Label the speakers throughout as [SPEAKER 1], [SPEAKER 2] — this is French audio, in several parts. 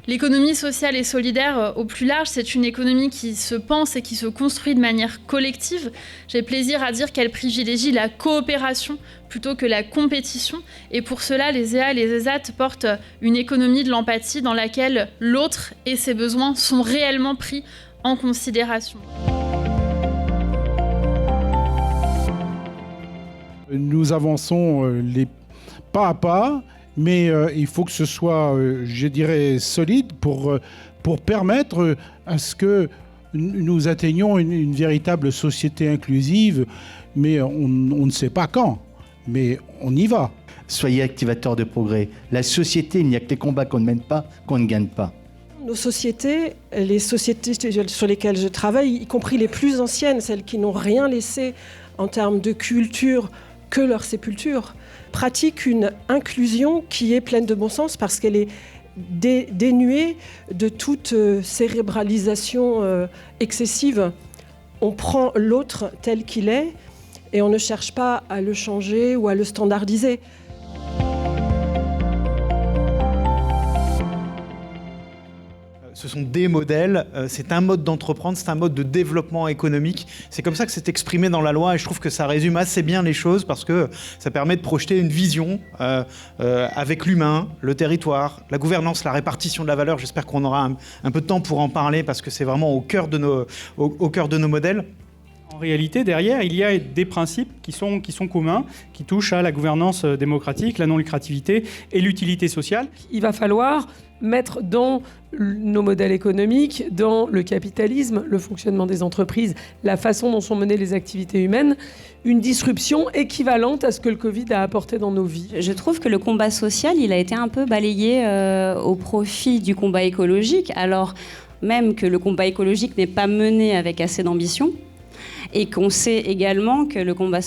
[SPEAKER 1] L'économie sociale et solidaire, au plus large, c'est une économie qui se pense et qui se construit de manière collective. J'ai plaisir à dire qu'elle privilégie la coopération plutôt que la compétition. Et pour cela, les EA et les ESAT portent une économie de l'empathie dans laquelle l'autre et ses besoins sont réellement pris en considération.
[SPEAKER 2] Nous avançons les pas à pas, mais il faut que ce soit, je dirais, solide pour permettre à ce que nous atteignions une véritable société inclusive, mais on ne sait pas quand, mais on y va.
[SPEAKER 3] Soyez activateurs de progrès. La société, il n'y a que les combats qu'on ne mène pas, qu'on ne gagne pas.
[SPEAKER 4] Nos sociétés, les sociétés sur lesquelles je travaille, y compris les plus anciennes, celles qui n'ont rien laissé en termes de culture que leur sépulture, pratiquent une inclusion qui est pleine de bon sens parce qu'elle est dénuée de toute cérébralisation excessive. On prend l'autre tel qu'il est et on ne cherche pas à le changer ou à le standardiser.
[SPEAKER 5] Ce sont des modèles, c'est un mode d'entreprendre, c'est un mode de développement économique. C'est comme ça que c'est exprimé dans la loi et je trouve que ça résume assez bien les choses parce que ça permet de projeter une vision avec l'humain, le territoire, la gouvernance, la répartition de la valeur. J'espère qu'on aura un peu de temps pour en parler parce que c'est vraiment au cœur de nos modèles.
[SPEAKER 6] En réalité, derrière, il y a des principes qui sont communs, qui touchent à la gouvernance démocratique, la non-lucrativité et l'utilité sociale.
[SPEAKER 7] Il va falloir mettre dans nos modèles économiques, dans le capitalisme, le fonctionnement des entreprises, la façon dont sont menées les activités humaines, une disruption équivalente à ce que le Covid a apporté dans nos vies.
[SPEAKER 8] Je trouve que le combat social, il a été un peu balayé au profit du combat écologique, alors même que le combat écologique n'est pas mené avec assez d'ambition. Et qu'on sait également que le combat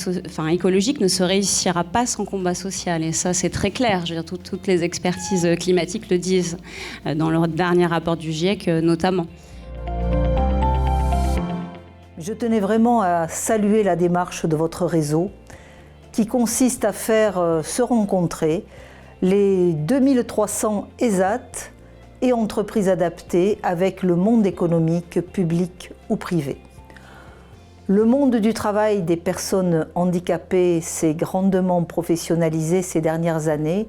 [SPEAKER 8] écologique ne se réussira pas sans combat social. Et ça, c'est très clair. Je veux dire, toutes les expertises climatiques le disent, dans leur dernier rapport du GIEC notamment.
[SPEAKER 9] Je tenais vraiment à saluer la démarche de votre réseau qui consiste à faire se rencontrer les 2300 ESAT et entreprises adaptées avec le monde économique, public ou privé. Le monde du travail des personnes handicapées s'est grandement professionnalisé ces dernières années.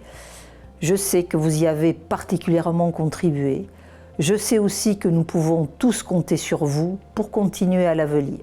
[SPEAKER 9] Je sais que vous y avez particulièrement contribué. Je sais aussi que nous pouvons tous compter sur vous pour continuer à l'avenir.